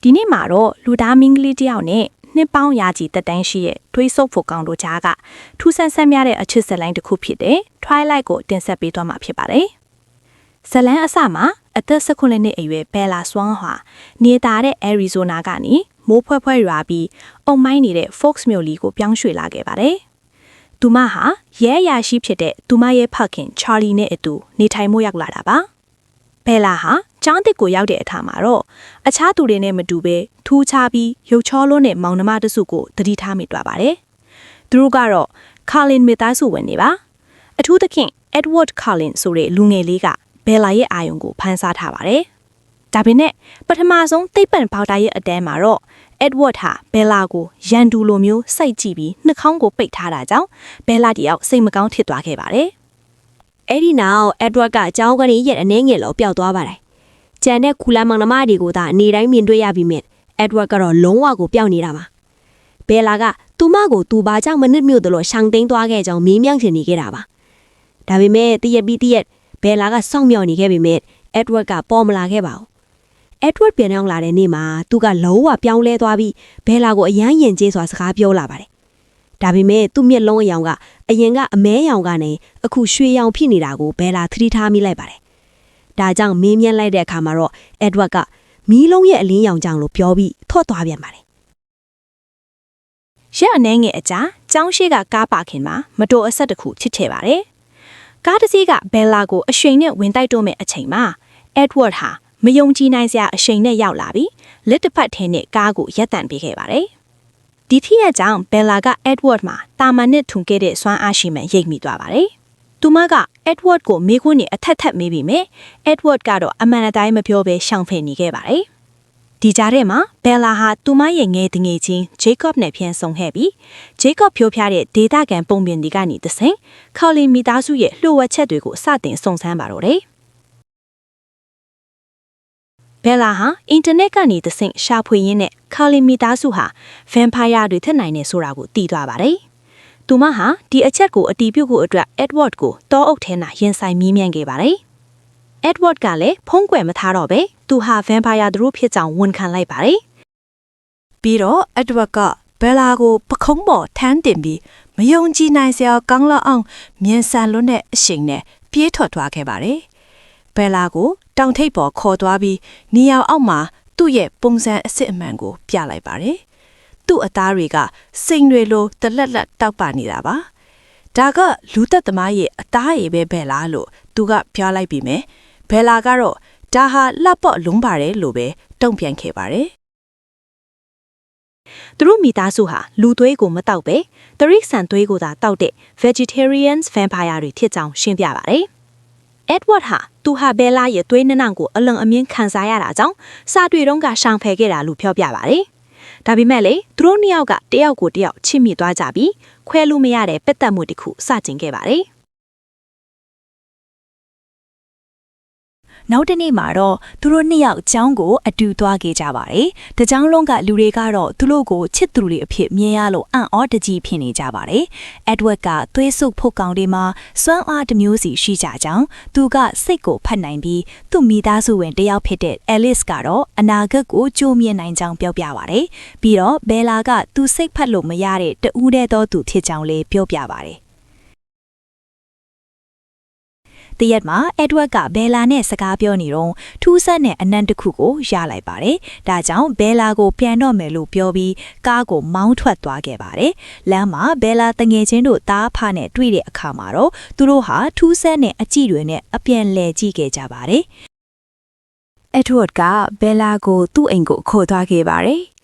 ဒီနေ့မှာတော့လူသားမင်းကလေးတယောက်နဲ့နှစ်ပေါင်းရာချီတက်တန်းရှိရဲ့ထွေးဆုပ်ဖို့ကောင်းတို့ကြားကထူးဆန်းဆန်းများတဲ့အချစ်ဇာတ်လမ်းတစ်ခုဖြစ်တဲ့ Twilight ကိုတင်ဆက်ပေးသွားမှာဖြစ်ပါတယ်။ဇာတ်လမ်းအစမှာအသက်19နှစ်အရွယ် Bella Swan ဟာနေတာတဲ့ Arizona ကနေမိုးဖွဲဖွဲရွာပြီးအုံမိုင်းနေတဲ့ Fox မြို့လီကိုပြောင်းရွှေ့လာခဲ့ပါတယ်။သူမဟာရဲအရာရှိဖြစ်တဲ့သူမရဲ့ဖခင် Charlie နဲ့အတူနေထိုင်မှုရောက်လာတာပါ။ Bella ဟာကျောင်းတစ်ကိုရောက်တဲ့အခါမှာတော့အခြားသူတွေနဲ့မတူဘဲထူးခြားပြီးရုပ်ချောလွန်းတဲ့မောင်နှမတစုကိုသတိထားမိသွားပါတယ်။သူတို့ကတော့ Carlin မိသားစုဝင်တွေပါ။အထူးသဖြင့် Edward Carlin ဆိုတဲ့လူငယ်လေးက Bella ရဲ့အာရုံကိုဖန်ဆားထားပါတယ်။ဒါပေမဲ့ပထမဆုံးသိပ္ပံပေါက်တာရဲ့အတန်းမှာတော့ Edward ဟာ Bella ကိုရန်တူလိုမျိုးစိုက်ကြည့်ပြီးနှာခေါင်းကိုပိတ်ထားတာကြောင့် Bella တယောက်စိတ်မကောင်းဖြစ်သွားခဲ့ပါတယ်။အဲ့ဒီနောက် Edward ကအကြောင်းကနေရက်အနေငယ်လောက်ပျောက်သွားပါတယ်။ကျန်တဲ့ခူလာမောင်နှမတွေကိုသာအနေတိုင်းမြင်တွေ့ရပြီးမြင် Edward ကတော့လုံးဝကိုပျောက်နေတာပါ။ Bella ကသူမကိုသူဘာကြောင့်မနစ်မြို့တယ်လို့ရှောင်သိမ်းသွားခဲ့ကြောင်းမေးမြန်းချင်နေခဲ့တာပါ။ဒါပေမဲ့တရက်ပြီးတရက် Bella ကစောင့်မျှော်နေခဲ့ပေမဲ့ Edward ကပေါ်မလာခဲ့ပါဘူး။ Edward ပြန်ရောက်လာတဲ့နေ့မှာသူကလုံးဝပြောင်းလဲသွားပြီး Bella ကိုအယမ်းယဉ်ကျေးစွာစကားပြောလာပါတယ်။ဒါပေမဲ့သူ့မျက်လုံးအယောင်ကအရင်ကအမဲရောင်ကနေအခုရွှေရောင်ဖြစ်နေတာကို Bella သတိထားမိလိုက်ပါတယ်။ဒါကြောင့်မေးမြန်းလိုက်တဲ့အခါမှာတော့ Edward ကမီးလုံးရဲ့အလင်းရောင်ကြောင့်လို့ပြောပြီးထော့သွားပြန်ပါတယ်။ရက်အနေငယ်အကြာကျောင်းရှိကကားပါခင်မှာမတော်အဆက်တစ်ခုချစ်ချဲပါတယ်။ကားတစ်စီးက Bella ကိုအရှိန်နဲ့ဝင်တိုက်တော့မဲ့အချိန်မှာ Edward ဟာမယုံကြည်နိုင်စရာအရှိန်နဲ့ရောက်လာပြီးလက်တစ်ဖက်ထဲနဲ့ကားကိုရပ်တန့်ပေးခဲ့ပါတယ်။ဒီဖြစ်ရကြောင်း Bella က Edward မှာတာမန်နဲ့ထုံခဲ့တဲ့စွမ်းအားရှိမှရိပ်မိသွားပါတယ်။သူမက Edward ကိုမေးခွန်းနဲ့အထက်မေးပြီးမြဲ Edward ကတော့အမှန်တိုင်းမပြောဘဲရှောင်ဖယ်နေခဲ့ပါတယ်။ဒီကြားထဲမှာ Bella ဟာသူမရဲ့ငယ်တငယ်ချင်း Jacob နဲ့ပြန်ဆုံခဲ့ပြီး Jacob ဖြိုးပြတဲ့ဒေတာကန်ပုံပြင်တွေကနေတဆင့် Carlin မိသားစုရဲ့လှုပ်ဝက်ချက်တွေကိုစတင်စုံစမ်းပါတော့တယ်။ Bella ဟာအင်တာနက်ကနေတဆင့်ရှာဖွေရင်းနဲ့ Carlin မိသားစုဟာ vampire တွေထက်နိုင်နေဆိုတာကိုသိသွားပါတယ်။သူမဟာဒီအချက်ကိုအတီးပြုတ်ဖို့အတွက် Edward ကိုတောအုပ်ထဲမှာရင်ဆိုင်မီးမြန်းခဲ့ပါတယ်။ Edward ကလည်းဖုံးကွယ်မထားတော့ပဲသူဟာ vampire တို့ဖြစ်ကြောင်းဝန်ခံလိုက်ပါတယ်။ပြီးတော့ Edward က Bella ကိုပခုံးပေါ်ထမ်းတင်ပြီးမယုံကြည်နိုင်စရာကောင်းလောက်အောင်မြင်ဆန်လွန်းတဲ့အရှိန်နဲ့ပြေးထွက်သွားခဲ့ပါတယ်။ Bella ကိုတောင်ထိပ်ပေါ်ခေါ်သွားပြီးနေရာအောက်မှာသူ့ရဲ့ပုံစံအစစ်အမှန်ကိုပြလိုက်ပါတယ်။သူ့အသားတွေကစိန်တွေလိုတလက်လက်တောက်ပနေတာပါ။ဒါကလူသက်သမားရဲ့အသားရည်ပဲBellaလို့သူကပြောလိုက်ပြီးမြဲBellaကတော့ဒါဟာလှပလုံးပါတယ်လို့ပဲတုံ့ပြန်ခဲ့ပါတယ်။သူတို့မိသားစုဟာလူသွေးကိုမတောက်ပဲတရိษံသွေးကိုသာတောက်တဲ့ vegetarians vampire တွေဖြစ်ကြောင်းရှင်းပြပါတယ်။ Edward ဟာသူဟာ Bella ရဲ့သွေးနှောင်ကိုအလွန်အမြင့်ခံစားရတာကြောင့်စာတွေ့တုန်းကရှောင်ဖယ်ခဲ့တာလို့ပြောပြပါတယ်။ဒါပေမဲ့လေသူတို့နှစ်ယောက်ကတယောက်ကိုတယောက်ချစ်မိသွားကြပြီးခွဲလို့မရတဲ့ပက်သက်မှုတစ်ခုစတင်ခဲ့ပါတယ်။နောက်တနေ့မှာတော့သူတို့နှစ်ယောက်ကျောင်းကိုအတူသွားခဲ့ကြပါတယ်။တကျောင်းလုံးကလူတွေကတော့သူတို့ကိုချစ်သူတွေအဖြစ်မြင်ရလို့အံ့ဩတကြီးဖြစ်နေကြပါတယ်။ Edward ကသွေးဆုပ်ဖို့ကောင်တွေမှာစွမ်းအားတစ်မျိုးစီရှိကြကြောင်းသူကစိတ်ကိုဖတ်နိုင်ပြီးသူ့မိသားစုဝင်တယောက်ဖြစ်တဲ့ Alice ကတော့အနာဂတ်ကိုကြိုးမြင်နိုင်ကြောင်းပြောပြပါတယ်။ပြီးတော့ Bella ကသူစိတ်ဖတ်လို့မရတဲ့တဦးတည်းသောသူဖြစ်ကြောင်းလည်းပြောပြပါတယ်။တရက်မှာ Edward က Bella နဲ့စကားပြောနေတော့ထူးဆန်းတဲ့အနံ့တစ်ခုကိုရလိုက်ပါတယ်။ဒါကြောင့် Bella ကိုပြန်တော့မယ်လို့ပြောပြီးကားကိုမောင်းထွက်သွားခဲ့ပါတယ်။လမ်းမှာ Bella တငယ်ချင်းတို့တားဖားနဲ့တွေ့တဲ့အခါမှာတော့သူတို့ဟာထူးဆန်းတဲ့အကြည့်တွေနဲ့အပြန်လဲကြည့်ခဲ့ကြပါတယ်။ Edward က Bella ကိုသူ့အိမ်ကိုခေါ်သွားခဲ့ပါတယ်။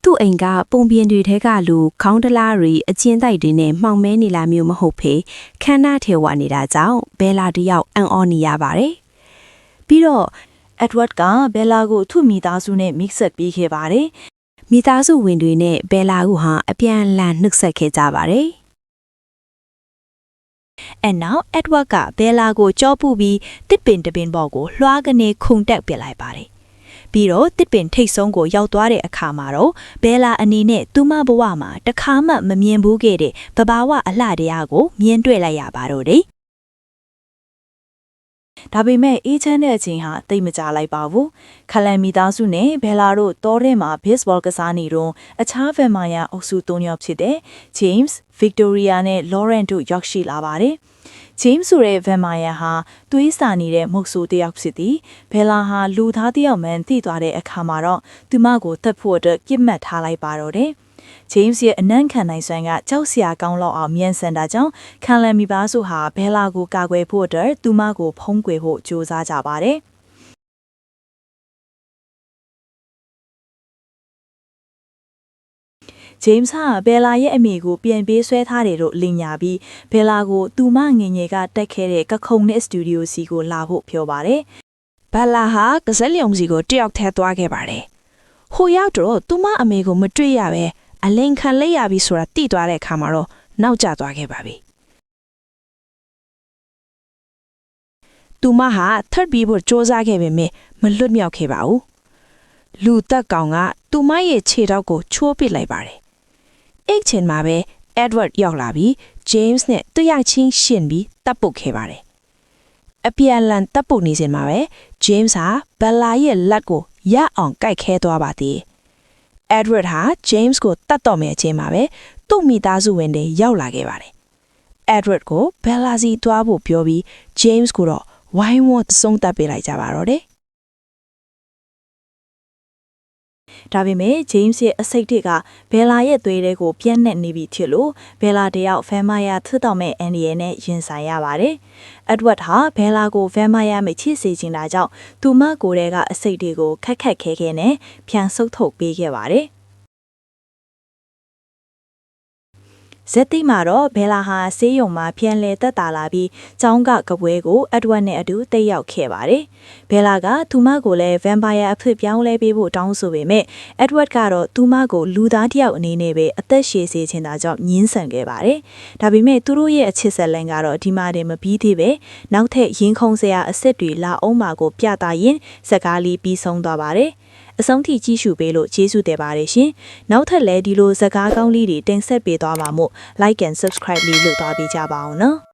သူ့အိမ်ကပုံပြင်တွေထဲကလူခေါင်းတလားတွေအကျဉ်းတိုက်တွေနဲ့မှောင်မဲနေလာမျိုးမဟုတ်ဖေခန္ဓာထဲဝနေတာကြောင့်Bella တယောက်အံ့ဩနေရပါတယ်။ပြီးတော့ Edward က Bella ကိုသူ့မိသားစုနဲ့ mix ဆက်ပေးခဲ့ပါတယ်။မိသားစုဝင်တွေနဲ့ Bella ကိုဟာအပြန်အလှန်နှုတ်ဆက်ခဲ့ကြပါတယ်။ And now Edward က Bella ကိုကြောပူပြီးတစ်ပင်တပင်ပေါ်ကိုလွှားကနေခုန်တက်ပစ်လိုက်ပါတယ်။ပြီးတော့တစ်ပင်ထိတ်ဆုံးကိုရောက်သွားတဲ့အခါမှာတော့Bellaအနေနဲ့သူမဘဝမှာတခါမှမမြင်ဘူးခဲ့တဲ့သဘာဝအလှတရားကိုမြင်တွေ့လိုက်ရပါတော့တယ် ဒါပေမဲ့အေးချမ်းတဲ့အချိန်ဟာတိတ်မကြလိုက်ပါဘူးခလန်မီသားစုနဲ့ဘယ်လာတို့တောထဲမှာ baseball ကစားနေတော့အခြားဗန်မာယာအုပ်စု၃ယောက်ဖြစ်တဲ့ James, Victoria နဲ့ Lauren တို့ရောက်ရှိလာပါတယ်James ဆိုတဲ့ vampire ဟာသွေးစာနေတဲ့မုတ်ဆိုးတစ်ယောက်ဖြစ်သည်။ဘယ်လာဟာလူသားတစ်ယောက်မှန်သိသွားတဲ့အခါမှာတော့သူမကိုတတ်ဖို့အတွက်ပြစ်မှတ်ထားလိုက်ပါတော့တယ်။ James ရဲ့အနံ့ခံနိုင်စွမ်းကကြောက်စရာကောင်းလောက်အောင်မြန်ဆန်တာကြောင့်ခံလန်မိသားစုဟာဘယ်လာကိုကာကွယ်ဖို့အတွက်သူမကိုဖုံးကွယ်ဖို့ကြိုးစားကြပါတယ်။ James ဟာဘယ်လာရဲ့အမေကိုပြန်ပေးဆွဲထားတယ်လို့လင်ညာပြီးဘယ်လာကိုသူမငငယ်ကတက်ခဲ့တဲ့ကခုံနဲ့စတူဒီယိုစီကိုလာဖို့ပြောပါတယ်။ ဘလာဟာကစက်လျုံစီကိုတယောက်ထဲသွားခဲ့ပါတယ်။ဟိုရောက်တော့သူမအမေကိုမတွေ့ရပဲအလင်ခံလိုက်ရပြီဆိုတာတိသွားတဲ့အခါမှာတော့နောက်ကျသွားခဲ့ပါပြီ။သူမဟာထပ်ပြီးဖို့စ조사ခဲ့ပေမဲ့မလွတ်မြောက်ခဲ့ပါဘူး။လူတက်ကောင်ကသူမရဲ့ခြေထောက်ကိုချိုးပစ်လိုက်ပါတယ်။အဲ့ချိန်မှာပဲ Edward ရောက်လာပြီး James နဲ့တရားချင်းရှင်းပြီးတပ်ပုတ်ခဲ့ပါတယ်။အပြန်လန်တပ်ပုတ်နေစဉ်မှာပဲ James ဟာဘလာရဲ့လက်ကိုရအောင်ကိုက်ခဲသွားပါသေးတယ်။ Edward ဟာ James ကိုတတ်တော်မယ်အချိန်မှာပဲသူ့မိသားစုဝင်တွေရောက်လာခဲ့ပါတယ်။ Edward ကို Bella စီသွားဖို့ပြောပြီး James ကိုတော့ဝိုင်းဝန်းဆုံးသတ်ပေးလိုက်ကြပါတော့တယ်။ဒါပေမဲ့ James ရဲ့အစိတ်တွေကဘယ်လာရဲ့သွေးတွေကိုပြန့်နှံ့နေပြီဖြစ်လို့ဘယ်လာတယောက်ဗမ်မာယာထွတ်တော်မဲ့အန်ဒီရဲ့နဲ့ရင်ဆိုင်ရပါတယ်။ Edward ဟာဘယ်လာကိုဗမ်မာယာမချစ်စေချင်တာကြောင့်သူမကိုယ်တည်းကအစိတ်တွေကိုခက်ခက်ခဲခဲနဲ့ပြန်ဆုပ်ထုတ်ပေးခဲ့ပါတယ်။ဇက်တိမှာတော့ဘယ်လာဟာဆေးရုံမှာပြန်လဲတက်တာလာပြီးကျောင်းကကပွဲကို Edward နဲ့အတူတက်ရောက်ခဲ့ပါတယ်။ဘယ်လာကသူမကိုလည်း vampire အဖြစ်ပြောင်းလဲပေးဖို့တောင်းဆိုပေမဲ့ Edward ကတော့သူမကိုလူသားတစ်ယောက်အနေနဲ့ပဲအသက်ရှည်စေချင်တာကြောင့်ညှင်းဆန်ခဲ့ပါတယ်။ဒါပေမဲ့သူတို့ရဲ့အချစ်ဆက်လန်းကတော့ဒီမှာတည်းမပြီးသေးပဲနောက်ထပ်ရင်ခုန်စရာအစ်စ်တွေလာအောင်မှာကိုပြသရင်စကားလေးပြီးဆုံးသွားပါတယ်။အဆုံးထိကြည့်ရှုပေးလို့ကျေးဇူးတင်ပါတယ်ရှင်။နောက်ထပ်လည်းဒီလိုစကားကောင်းလေးတွေတင်ဆက်ပေးသွားပါမို့ like and subscribe လေးလုပ်သွားပေးကြပါအောင်နော်။